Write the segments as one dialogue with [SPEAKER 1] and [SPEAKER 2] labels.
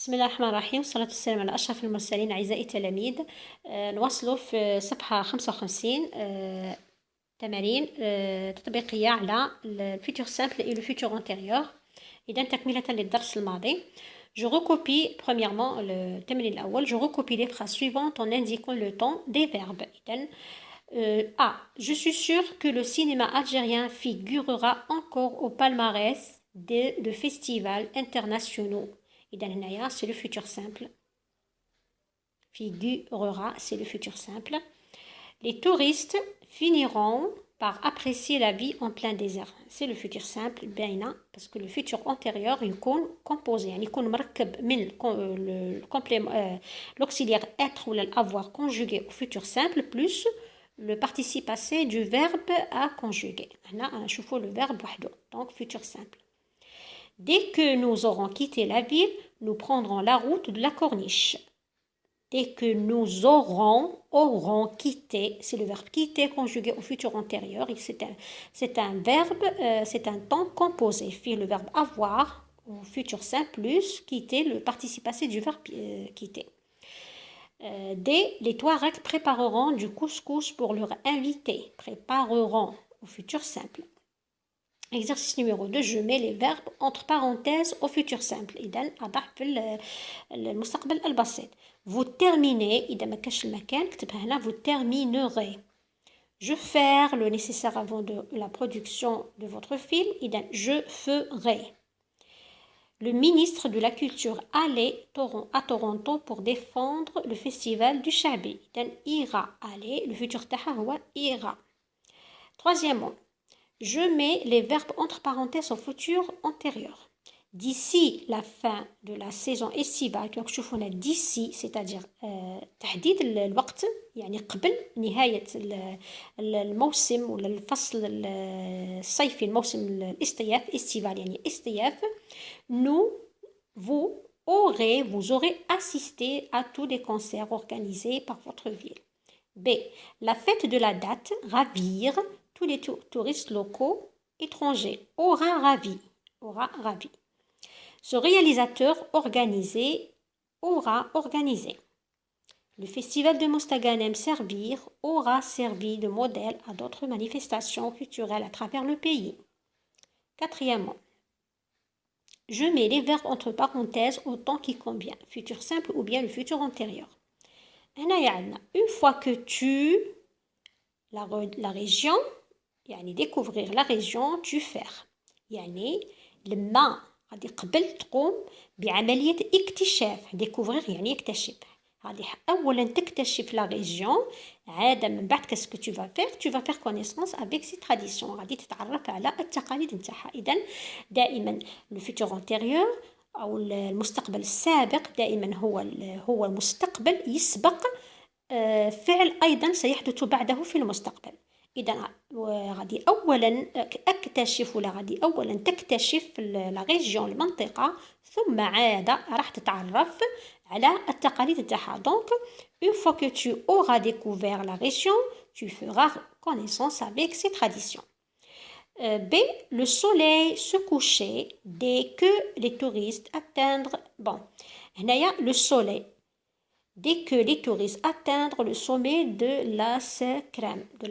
[SPEAKER 1] بسم الله الرحمن الرحيم، والصلاة والسلام على أشرف المرسلين. أعزائي التلاميذ، نواصل في صفحة 55 تمارين تطبيقية على الفيتور سامبل et le futur antérieur. إذا تكملة للدرس الماضي. Je recopie premièrement التمرين الأول. Je recopie les phrases suivantes en indiquant le temps des verbes. إذا A. Je suis sûre que le cinéma algérien figurera encore au palmarès de festivals internationaux. إذا هنايا c'est le futur simple. Figurera, c'est le futur simple. Les touristes finiront par apprécier la vie en plein désert. C'est le futur simple باينة parce que le futur antérieur يكون composé يعني يكون مركب من l'auxiliaire être ولا l'avoir conjugué au futur simple plus le participe passé du verbe à conjuguer. هنا نشوفوا le verbe وحده donc futur simple. Dès que nous aurons quitté la ville, nous prendrons la route de la corniche. Dès que nous aurons quitté, c'est le verbe quitter conjugué au futur antérieur. C'est un verbe, c'est un temps composé. Puis le verbe avoir au futur simple plus quitter, le participe passé du verbe quitter. Les Touaregs prépareront du couscous pour leur invité. Prépareront au futur simple. Exercice numéro 2, je mets les verbes entre parenthèses au futur simple. إذن أضع في المستقبل البسيط. Vous terminez, إذا ما كانش المكان كتبها هنا. Vous terminerez. Je faire le nécessaire avant de la production de votre film. إذن je ferai. Le ministre de la Culture allait à Toronto pour défendre le festival du Chabi. إذن ira. Aller, le futur تاعها هو ira. Troisièmement, je mets les verbes entre parenthèses au futur antérieur. D'ici la fin de la saison estivale, donc شوفوا هنا d'ici, c'est-à-dire تحديد الوقت يعني قبل نهاية الموسم ولا الفصل الصيفي، الموسم الاستياف estival يعني استياف. Vous aurez assisté à tous les concerts organisés par votre ville. B. La fête de la date, ravir tous les touristes locaux étrangers. Aura ravi. Ce réalisateur aura organisé. Le festival de Mostaganem aura servi de modèle à d'autres manifestations culturelles à travers le pays. Quatrièmement, je mets les verbes entre parenthèses au temps qui convient. Futur simple ou bien le futur antérieur. Une fois que la région, يعني découvrir la région, tu faire. يعني لما غادي قبل تقوم بعملية اكتشاف. découvrir يعني يكتشف. غادي أولا تكتشف la région، عادة من بعد qu'est-ce que tu vas faire connaissance avec ces traditions. غادي تتعرف على التقاليد نتاعها. إذن دائما le futur antérieur أو المستقبل السابق دائما هو المستقبل يسبق فعل أيضا سيحدث بعده في المستقبل. إذا غادي أولا أكتشف ولا غادي أولا تكتشف لا ريجيون المنطقة، ثم عاد راح تتعرف على التقاليد تاعها. donc une fois que tu auras découvert la région, tu feras connaissance avec ses traditions. B. Le soleil se coucher dès que les touristes atteignent. Bon, هنايا le soleil dès que les touristes atteignent le sommet de la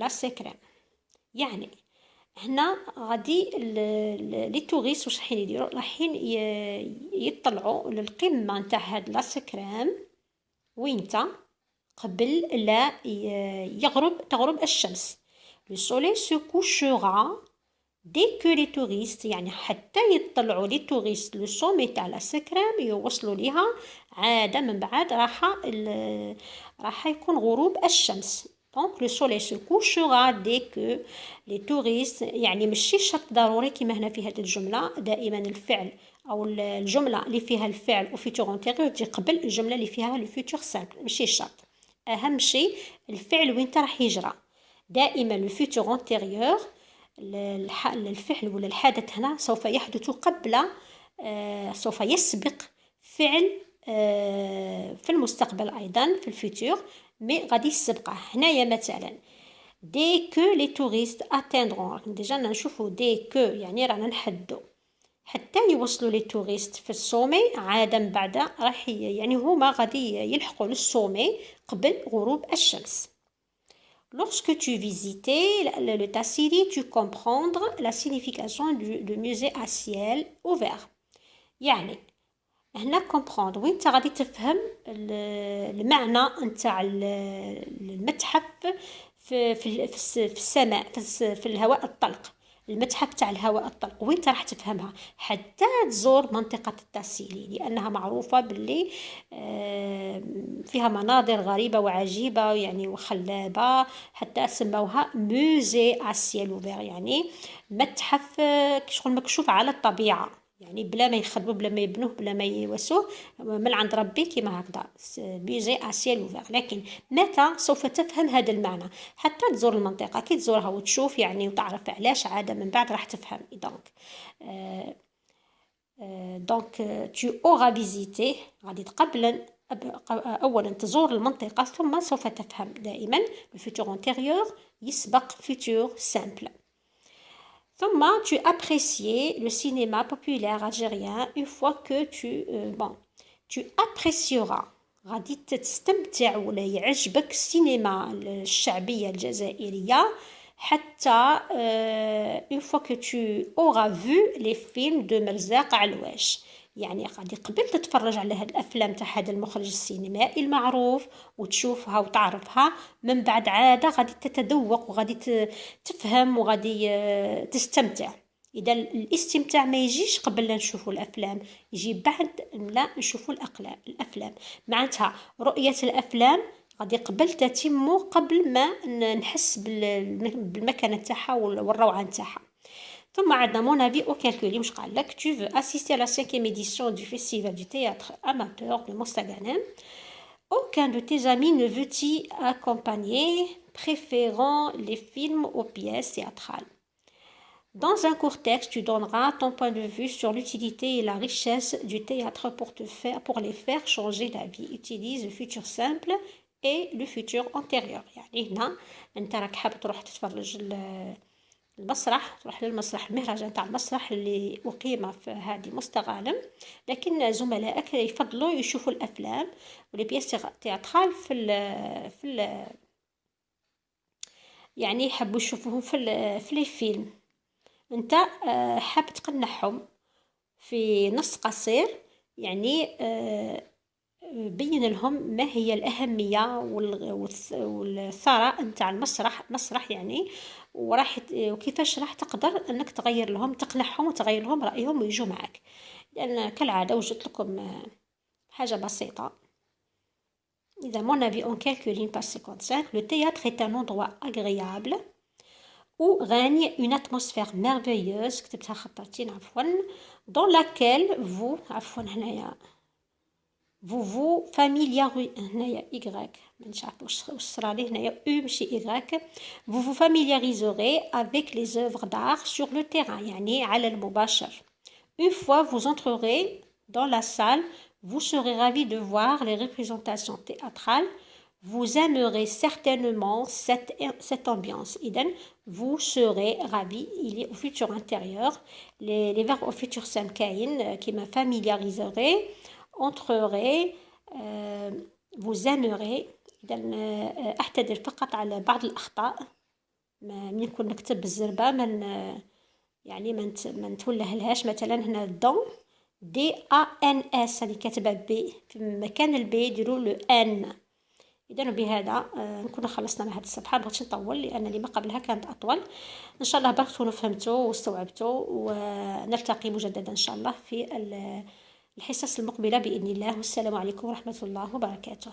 [SPEAKER 1] Secrème. يعني هنا غادي لي توريست واش رايحين يديروا؟ رايحين يطلعوا للقمه نتاع هاد لا سكرام وينتا قبل لا تغرب الشمس. le soleil se couchera dès que les touristes يعني حتى يطلعوا لي توريست لو سومي تاع لا سكرام يوصلوا ليها، عاده من بعد راح يكون غروب الشمس. donc le soleil se couchera dès que les touristes يعني ماشي شرط ضروري كما هنا في هذه الجمله دائما الفعل او الجمله اللي فيها الفعل او futur antérieur تجي قبل الجمله اللي فيها le futur simple، ماشي شرط. اهم شيء الفعل وين راح يجرى. دائما le futur antérieur الفعل ولا الحدث هنا سوف يحدث قبل سوف يسبق فعل في المستقبل أيضا في الفيتور، مي غادي يسبقه. هنايا مثلا dès que les touristes atteindront، ديجا نشوفوا dès que يعني رانا نحدو حتى يوصلوا لي توريست في السومي. عادا من بعد راح يعني هما غادي يلحقوا للسومي قبل غروب الشمس. Lorsque tu visitais le Tassili, tu comprendre la signification du musée à ciel ouvert. يعني هنا comprendre وين انت غادي تفهم المعنى نتاع المتحف في السماء، في الهواء الطلق. المتحف تاع الهواء الطلق وين راح تفهمها حتى تزور منطقة التاسيلي، لأنها معروفة باللي فيها مناظر غريبة وعجيبة يعني وخلابة، حتى سموها موزي اسيل اوفير، يعني متحف شغل مكشوف على الطبيعة، يعني بلا ما يخدموا بلا ما يبنوه بلا ما يوسوه، من عند ربي كيما هكذا موزي اسيل اوفير. لكن متى سوف تفهم هذا المعنى؟ حتى تزور المنطقة، كي تزورها وتشوف يعني وتعرف علاش، عادة من بعد راح تفهم. دونك tu auras visité، غادي تقبلا أولا تزور المنطقة ثم سوف تفهم. دائما le futur antérieur يسبق futur simple. ثم tu appréciais le cinéma populaire algérien une fois que tu apprécieras، غادي تستمتع ولا يعجبك السينما الشعبية الجزائرية حتى une fois que tu auras vu les films de مرزاق علواش، يعني غادي قبل تتفرج على هاد الافلام تاع هذا المخرج السينمائي المعروف وتشوفها وتعرفها، من بعد عاده غادي تتذوق وغادي تفهم وغادي تستمتع. اذا الاستمتاع ما يجيش قبل لا نشوفوا الافلام، يجي بعد لا نشوفوا الافلام. معناتها رؤيه الافلام غادي قبل تتم قبل ما نحس بالمكانه تاعها والروعه تاعها. ثم عندنا mon avis au calcul. مش قال لك tu veux assister à la 5e édition du festival du théâtre amateur de Mostaganem. Aucun de tes amis ne veut t'y accompagner, préférant les films aux pièces théâtrales. Dans un court texte, tu donneras ton point de vue sur l'utilité et la richesse du théâtre pour les faire changer d'avis. Utilise le futur simple et le futur antérieur. يعني هنا انت راك حاب تروح تتفرج المسرح، تروح للمسرح المهرجان تاع المسرح اللي أقيم في هذه مستغانم، لكن زملائك يفضلوا يشوفوا الأفلام ولي بيس تياترال في يعني يحبوا يشوفوهم في لي فيلم. انت حاب تقنعهم في نص قصير، يعني بين لهم ما هي الأهمية والثراء نتاع المسرح يعني وكيفاش راح تقدر انك تغير لهم، تقنعهم وتغير لهم رأيهم ويجوا معك. لأن كالعادة وجدت لكم حاجة بسيطة. إذا mon avis en quelques lignes page 55, le théâtre est un endroit agréable où règne une atmosphère merveilleuse كتبتها خطاتين عفوا dans laquelle vous عفوا هنايا vous familiarisez هنايا y مانيش عارفه واش صرالي هنايا ماشي y vous vous familiariserez avec les œuvres d'art sur le terrain يعني على المباشر. Une fois vous entrerez dans la salle, vous serez ravis de voir les représentations théâtrales. Vous aimerez certainement cette ambiance. إذن vous serez ravis. Il est au futur intérieur. Les verbes au futur simple كاين كيما familiariserez, entrerez, vous aimerez. إذن أحتذر فقط على بعض الأخطاء، من يكون نكتب بالزربة يعني ما نتولهلهاش. مثلا هنا دون دي ا ان اس اللي كاتبه بي، في مكان البي ديروا لو ان. اذا بهذا نكون خلصنا مع هذه الصفحه، بغيتش نطول لان اللي ما قبلها كانت اطول. ان شاء الله باش تكونوا فهمتوا واستوعبتوا، ونلتقي مجددا ان شاء الله في الحصص المقبله باذن الله. والسلام عليكم ورحمه الله وبركاته.